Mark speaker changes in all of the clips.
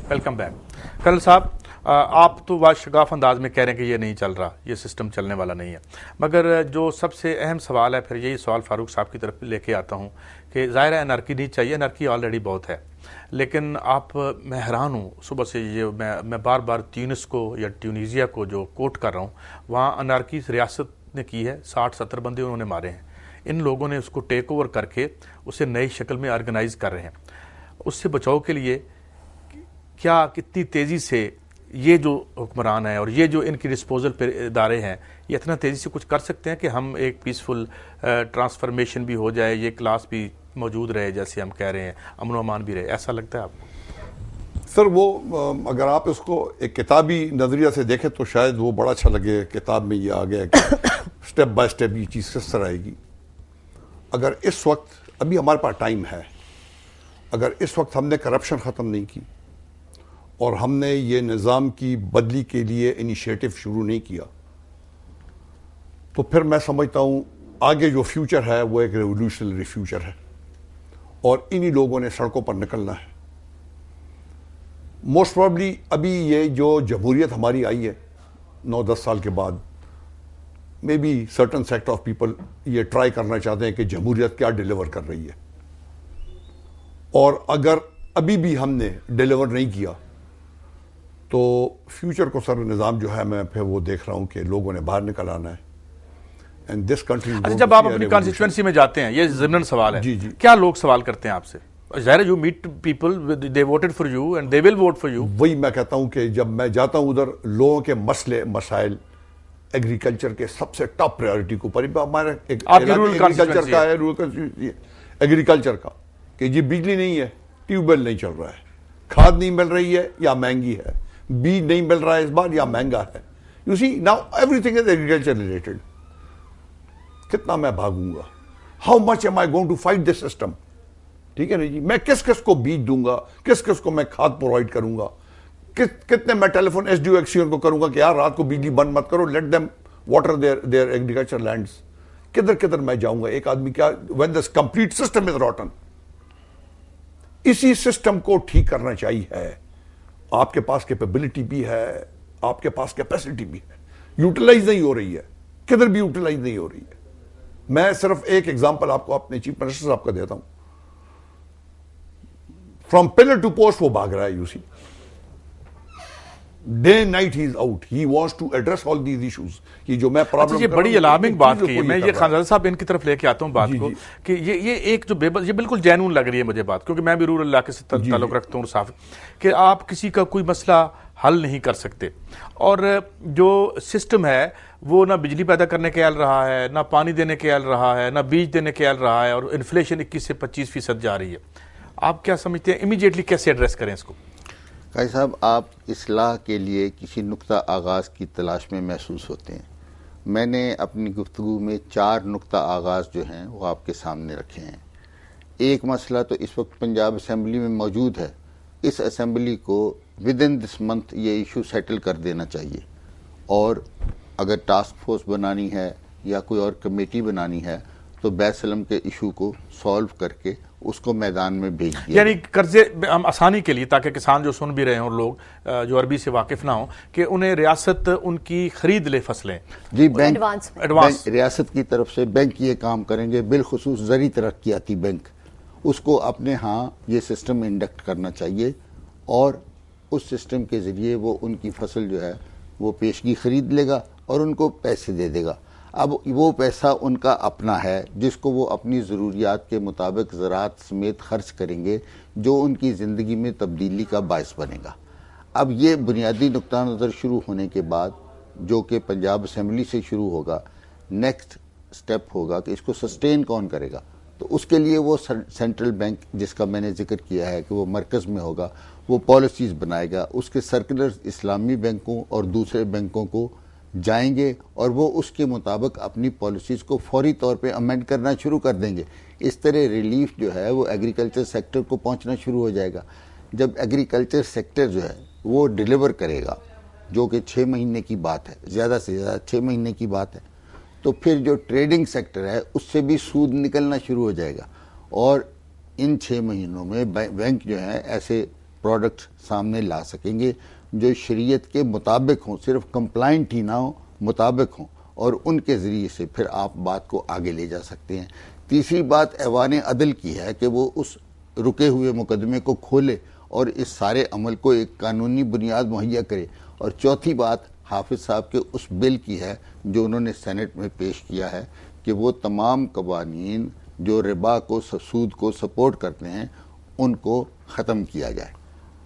Speaker 1: Welcome back colonel صاحب. آپ تو شگاف انداز میں کہہ رہے ہیں کہ یہ نہیں چل رہا, یہ سسٹم چلنے والا نہیں ہے, مگر جو سب سے اہم سوال ہے پھر یہی سوال فاروق صاحب کی طرف لے کے آتا ہوں کہ ظاہر ہے انارکی نہیں چاہیے, انارکی آلریڈی بہت ہے, لیکن میں حیران ہوں صبح سے یہ میں بار بار تیونس کو یا ٹیونیزیا کو جو کوٹ کر رہا ہوں, وہاں انارکی ریاست نے کی ہے, 60-70 بندے انہوں نے مارے ہیں, ان لوگوں نے اس کو ٹیک اوور کر کے اسے نئی شکل میں آرگنائز کر رہے ہیں. اس سے بچاؤ کے لیے کیا کتنی تیزی سے یہ جو حکمران ہیں اور یہ جو ان کی ڈسپوزل پہ ادارے ہیں یہ اتنا تیزی سے کچھ کر سکتے ہیں کہ ہم ایک پیسفل ٹرانسفارمیشن بھی ہو جائے, یہ کلاس بھی موجود رہے جیسے ہم کہہ رہے ہیں, امن و امان بھی رہے, ایسا لگتا ہے آپ کو؟
Speaker 2: سر وہ اگر آپ اس کو ایک کتابی نظریہ سے دیکھیں تو شاید وہ بڑا اچھا لگے. کتاب میں یہ آ گیا کہ سٹیپ بائی سٹیپ یہ چیز کس طرح آئے گی. اگر اس وقت ابھی ہمارے پاس ٹائم ہے, اگر اس وقت ہم نے کرپشن ختم نہیں کی اور ہم نے یہ نظام کی بدلی کے لیے انیشیٹو شروع نہیں کیا, تو پھر میں سمجھتا ہوں آگے جو فیوچر ہے وہ ایک ریولوشنری فیوچر ہے اور انہی لوگوں نے سڑکوں پر نکلنا ہے. موسٹ پروبلی ابھی یہ جو جمہوریت ہماری آئی ہے 9-10 سال کے بعد, may be certain sect of people یہ ٹرائی کرنا چاہتے ہیں کہ جمہوریت کیا ڈیلیور کر رہی ہے, اور اگر ابھی بھی ہم نے ڈیلیور نہیں کیا تو فیوچر کو سر نظام جو ہے میں پھر وہ دیکھ رہا ہوں کہ لوگوں نے باہر نکل آنا ہے. And this country.
Speaker 1: اچھا, جب آپ اپنی کانسٹیچوئنسی میں جاتے ہیں, یہ ضمن سوال ہے, کیا لوگ سوال کرتے ہیں آپ سے؟ ظاہر ہے you meet people, they voted for you and they will vote for you.
Speaker 2: وہی میں کہتا ہوں کہ جب میں جاتا ہوں ادھر, لوگوں کے مسئلے مسائل ایگریکلچر کے سب سے ٹاپ پرائیورٹی کو پر ہمارا ایگریکلچر کا ہے, ایگریکلچر کا کہ جی بجلی نہیں ہے, ٹیوب ویل نہیں چل رہا ہے, کھاد نہیں مل رہی ہے یا مہنگی ہے, بیج نہیں مل رہا ہے اس بار یا مہنگا ہے. You see now everything is agriculture related. کتنا میں بھاگوں گا, how much am I going to fight this system. ٹھیک ہے نا جی, میں کس کس کو بیج دوں گا, کس کس کو میں کھاد پرووائڈ کروں گا, کتنے میں ٹیلی فون ایس ڈی او ایکسیون کو کروں گا کہ یار رات کو بجلی بند مت کرو, let them water their agriculture lands. کدھر کدھر میں جاؤں گا ایک آدمی, کیا when this complete system is rotten. اسی سسٹم کو ٹھیک کرنا چاہیے. آپ کے پاس کیپیبلٹی بھی ہے, آپ کے پاس کیپیسٹی بھی ہے, یوٹیلائز نہیں ہو رہی ہے, کدھر بھی یوٹیلائز نہیں ہو رہی ہے. میں صرف ایک ایگزامپل آپ کو اپنے چیف منسٹر صاحب کا دیتا ہوں. فرام پلر ٹو پوسٹ وہ بھاگ رہا ہے. You see day night he is out, he wants to address all these issues. یہ جو میں پرابلم,
Speaker 1: یہ بڑی الارمنگ بات کی ہے. میں یہ خان زادہ صاحب ان کی طرف لے کے آتا ہوں بات کو کہ یہ ایک جو یہ بالکل جینون لگ رہی ہے مجھے بات, کیونکہ میں بھی رورل علاقے سے تعلق رکھتا ہوں صاف, کہ آپ کسی کا کوئی مسئلہ حل نہیں کر سکتے, اور جو سسٹم ہے وہ نہ بجلی پیدا کرنے کے اہل رہا ہے, نہ پانی دینے کے اہل رہا ہے, نہ بیج دینے کے اہل رہا ہے, اور انفلیشن 21 سے 25% جا رہی ہے. آپ کیا سمجھتے ہیں امیڈیٹلی کیسے ایڈریس کریں اس کو؟
Speaker 3: قاضی صاحب, آپ اصلاح کے لیے کسی نقطہ آغاز کی تلاش میں محسوس ہوتے ہیں. میں نے اپنی گفتگو میں 4 نقطہ آغاز جو ہیں وہ آپ کے سامنے رکھے ہیں. ایک مسئلہ تو اس وقت پنجاب اسمبلی میں موجود ہے, اس اسمبلی کو ود ان دس منتھ یہ ایشو سیٹل کر دینا چاہیے, اور اگر ٹاسک فورس بنانی ہے یا کوئی اور کمیٹی بنانی ہے تو بیت سلم کے ایشو کو سالو کر کے اس کو میدان میں بھیج دیا.
Speaker 1: یعنی قرضے آسانی کے لیے, تاکہ کسان جو سن بھی رہے ہوں, لوگ جو عربی سے واقف نہ ہوں, کہ انہیں ریاست ان کی خرید لے فصلیں.
Speaker 3: جی, بینک ریاست کی طرف سے بینک یہ کام کریں گے, بالخصوص زرعی ترقیاتی بینک, اس کو اپنے ہاں یہ سسٹم انڈکٹ کرنا چاہیے, اور اس سسٹم کے ذریعے وہ ان کی فصل جو ہے وہ پیشگی خرید لے گا اور ان کو پیسے دے دے گا. اب وہ پیسہ ان کا اپنا ہے جس کو وہ اپنی ضروریات کے مطابق زراعت سمیت خرچ کریں گے, جو ان کی زندگی میں تبدیلی کا باعث بنے گا. اب یہ بنیادی نقطہ نظر شروع ہونے کے بعد, جو کہ پنجاب اسمبلی سے شروع ہوگا, نیکسٹ سٹیپ ہوگا کہ اس کو سسٹین کون کرے گا. تو اس کے لیے وہ سینٹرل بینک جس کا میں نے ذکر کیا ہے کہ وہ مرکز میں ہوگا, وہ پالیسیز بنائے گا, اس کے سرکولرز اسلامی بینکوں اور دوسرے بینکوں کو جائیں گے, اور وہ اس کے مطابق اپنی پالیسیز کو فوری طور پہ امینڈ کرنا شروع کر دیں گے. اس طرح ریلیف جو ہے وہ ایگریکلچر سیکٹر کو پہنچنا شروع ہو جائے گا. جب ایگریکلچر سیکٹر جو ہے وہ ڈیلیور کرے گا, جو کہ 6 مہینے کی بات ہے, زیادہ سے زیادہ 6 مہینے کی بات ہے, تو پھر جو ٹریڈنگ سیکٹر ہے اس سے بھی سود نکلنا شروع ہو جائے گا, اور ان 6 مہینوں میں بینک جو ہیں ایسے پروڈکٹ سامنے لا سکیں گے جو شریعت کے مطابق ہوں، صرف کمپلائنٹ ہی نہ ہوں، مطابق ہوں، اور ان کے ذریعے سے پھر آپ بات کو آگے لے جا سکتے ہیں۔ تیسری بات ایوان عدل کی ہے کہ وہ اس رکے ہوئے مقدمے کو کھولے اور اس سارے عمل کو ایک قانونی بنیاد مہیا کرے۔ اور چوتھی بات حافظ صاحب کے اس بل کی ہے جو انہوں نے سینٹ میں پیش کیا ہے کہ وہ تمام قوانین جو ربا کو، سود کو سپورٹ کرتے ہیں ان کو ختم کیا جائے۔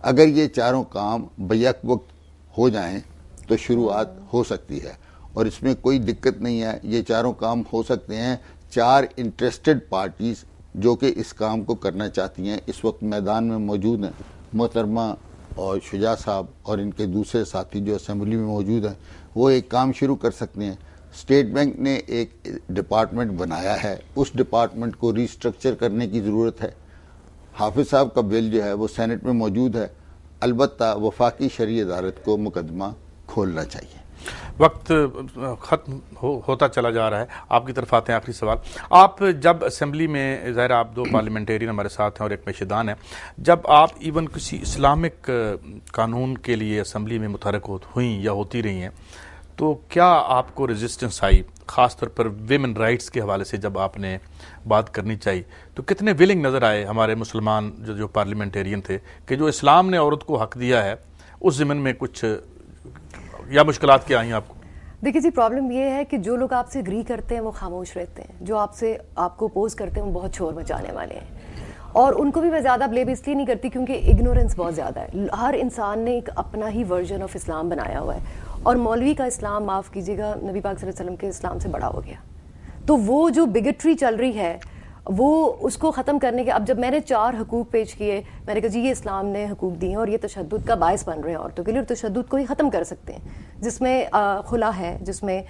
Speaker 3: اگر یہ چاروں کام بیک وقت ہو جائیں تو شروعات ہو سکتی ہے، اور اس میں کوئی دقت نہیں ہے۔ یہ چاروں کام ہو سکتے ہیں۔ 4 انٹرسٹڈ پارٹیز جو کہ اس کام کو کرنا چاہتی ہیں اس وقت میدان میں موجود ہیں، محترمہ اور شجاع صاحب اور ان کے دوسرے ساتھی جو اسمبلی میں موجود ہیں، وہ ایک کام شروع کر سکتے ہیں۔ اسٹیٹ بینک نے ایک ڈپارٹمنٹ بنایا ہے، اس ڈپارٹمنٹ کو ریسٹرکچر کرنے کی ضرورت ہے۔ حافظ صاحب کا بل جو ہے وہ سینٹ میں موجود ہے، البتہ وفاقی شرعی عدالت کو مقدمہ کھولنا چاہیے۔
Speaker 1: وقت ختم ہوتا چلا جا رہا ہے، آپ کی طرف آتے ہیں آخری سوال۔ آپ جب اسمبلی میں، ظاہر آپ 2 پارلیمنٹیرین ہمارے ساتھ ہیں اور ایک پیشیدان ہیں، جب آپ ایون کسی اسلامک قانون کے لیے اسمبلی میں متحرک ہوئیں یا ہوتی رہی ہیں، تو کیا آپ کو ریزسٹنس آئی، خاص طور پر ویمن رائٹس کے حوالے سے جب آپ نے بات کرنی چاہیے تو کتنے ولنگ نظر آئے ہمارے مسلمان جو پارلیمنٹیرین تھے کہ جو اسلام نے عورت کو حق دیا ہے اس ضمن میں کچھ یا مشکلات کیا آئیں آپ کو؟
Speaker 4: دیکھیے جی، پرابلم یہ ہے کہ جو لوگ آپ سے اگری کرتے ہیں وہ خاموش رہتے ہیں، جو آپ کو اپوز کرتے ہیں وہ بہت شور مچانے والے ہیں، اور ان کو بھی میں زیادہ بلیم اس لیے نہیں کرتی کیونکہ اگنورنس بہت زیادہ ہے۔ ہر انسان نے ایک اپنا ہی ورژن آف اسلام بنایا ہوا ہے، اور مولوی کا اسلام، معاف کیجیے گا، نبی پاک صلی اللہ علیہ وسلم کے اسلام سے بڑا ہو گیا۔ تو وہ جو بگٹری چل رہی ہے وہ اس کو ختم کرنے کے، اب جب میں نے 4 حقوق پیش کیے، میں نے کہا جی یہ اسلام نے حقوق دیے ہیں اور یہ تشدد کا باعث بن رہے ہیں عورتوں کے لیے، اور تشدد کو ہی ختم کر سکتے ہیں، جس میں خلا ہے، جس میں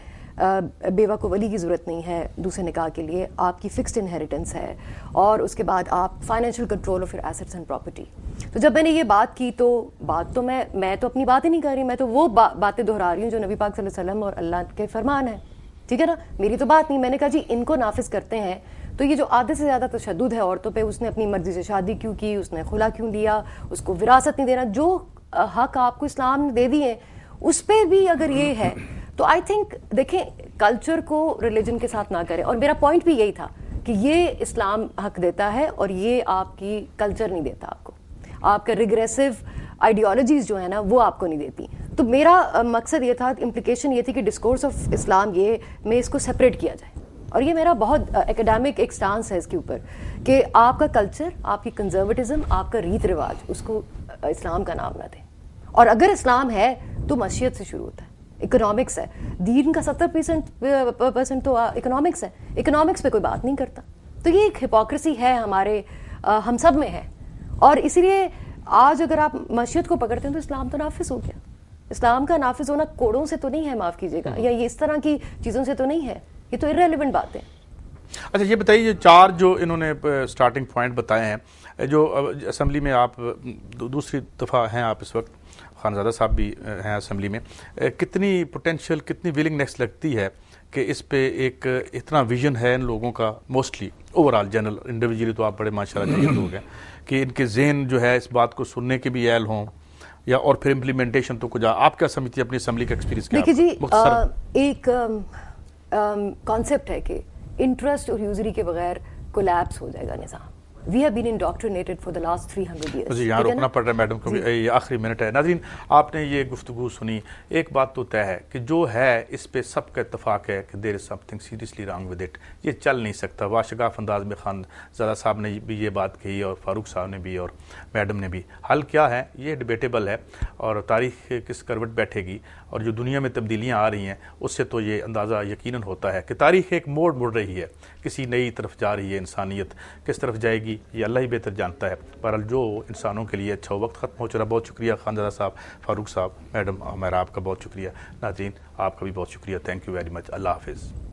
Speaker 4: بیوہ کو ولی کی ضرورت نہیں ہے دوسرے نکاح کے لیے، آپ کی فکسڈ انہیریٹنس ہے، اور اس کے بعد آپ financial control of your assets and property. تو جب میں نے یہ بات کی تو میں تو اپنی بات ہی نہیں کر رہی، میں تو وہ باتیں دہرا رہی ہوں جو نبی پاک صلی اللہ علیہ وسلم اور اللہ کے فرمان ہیں، ٹھیک ہے نا، میری تو بات نہیں۔ میں نے کہا جی ان کو نافذ کرتے ہیں تو یہ جو آدھے سے زیادہ تشدد ہے عورتوں پہ، اس نے اپنی مرضی سے شادی کیوں کی، اس نے خلا کیوں دیا، اس کو وراثت نہیں دینا، جو حق آپ کو اسلام نے دے دیے اس پہ بھی اگر یہ ہے تو آئی تھنک دیکھیں کلچر کو ریلیجن کے ساتھ نہ کریں، اور میرا پوائنٹ بھی یہی تھا کہ یہ اسلام حق دیتا ہے اور یہ آپ کی کلچر نہیں دیتا، آپ کو آپ کا ریگریسو آئیڈیالوجیز جو ہے نا وہ آپ کو نہیں دیتی۔ تو میرا مقصد یہ تھا، امپلیکیشن یہ تھی کہ ڈسکورس آف اسلام یہ میں اس کو سپریٹ کیا جائے، اور یہ میرا بہت اکیڈیمک ایک سٹانس ہے اس کے اوپر کہ آپ کا کلچر، آپ کی کنزرویٹزم، آپ کا ریت رواج اس کو اسلام کا نام نہ دیں، اور اگر اسلام ہے تو معیشت سے شروع ہوتا ہے، اکنامکس ہے، دین کا 70% تو اکنامکس ہے، اکنامکس پہ کوئی بات نہیں کرتا۔ تو یہ ایک ہپوکریسی ہے ہمارے ہم سب میں ہے، اور اسی لیے آج اگر آپ معیشت کو پکڑتے ہیں تو اسلام تو نافذ ہو گیا۔ اسلام کا نافذ ہونا کوڑوں سے تو نہیں ہے، معاف کیجیے گا، یا یہ اس طرح کی چیزوں سے تو نہیں ہے، یہ تو irrelevant بات ہے۔
Speaker 1: اچھا یہ بتائیے، یہ 4 جو انہوں نے سٹارٹنگ پوائنٹ بتائے ہیں، جو اسمبلی میں آپ دوسری دفعہ ہیں، آپ اس وقت خانزادہ صاحب بھی ہیں اسمبلی میں، کتنی پوٹینشیل، کتنی ولنگنیس لگتی ہے کہ اس پہ ایک اتنا ویژن ہے ان لوگوں کا، موسٹلی اوورال جنرل، انڈیویجولی تو آپ بڑے ماشاءاللہ جیت لوگ ہیں، کہ ان کے ذہن جو ہے اس بات کو سننے کے بھی اہل ہوں، یا اور پھر امپلیمنٹیشن تو کچھ آپ کیا سمجھتی ہے اپنی اسمبلی کا ایکسپیرینس کیا؟
Speaker 4: دیکھیے جی، ایک کانسیپٹ ہے کہ انٹرسٹ اور یوزری کے بغیر کولیپس ہو جائے گا نظام۔ We have been indoctrinated for the last 300 years.
Speaker 1: مجھے یہاں روکنا پڑ رہا ہے میڈم کیونکہ یہ آخری منٹ ہے۔ ناظرین آپ نے یہ گفتگو سنی، ایک بات تو طے ہے کہ جو ہے اس پہ سب کا اتفاق ہے کہ there is something seriously wrong with it، یہ چل نہیں سکتا۔ واشگاف انداز میں خانزادہ صاحب نے بھی یہ بات کہی اور فاروق صاحب نے بھی اور میڈم نے بھی۔ حل کیا ہے یہ ڈیبیٹیبل ہے، اور تاریخ کس کروٹ بیٹھے گی اور جو دنیا میں تبدیلیاں آ رہی ہیں اس سے تو یہ اندازہ یقیناً ہوتا ہے کہ تاریخ ایک موڑ مڑ رہی ہے، کسی نئی طرف جا رہی ہے، انسانیت کس طرف جائے گی یہ اللہ ہی بہتر جانتا ہے۔ بہرحال جو انسانوں کے لیے اچھا وقت ختم ہو چلا۔ بہت شکریہ خانزادہ صاحب، فاروق صاحب، میڈم عمیرہ، آپ کا بہت شکریہ۔ ناظرین آپ کا بھی بہت شکریہ، تھینک یو ویری مچ، اللہ حافظ۔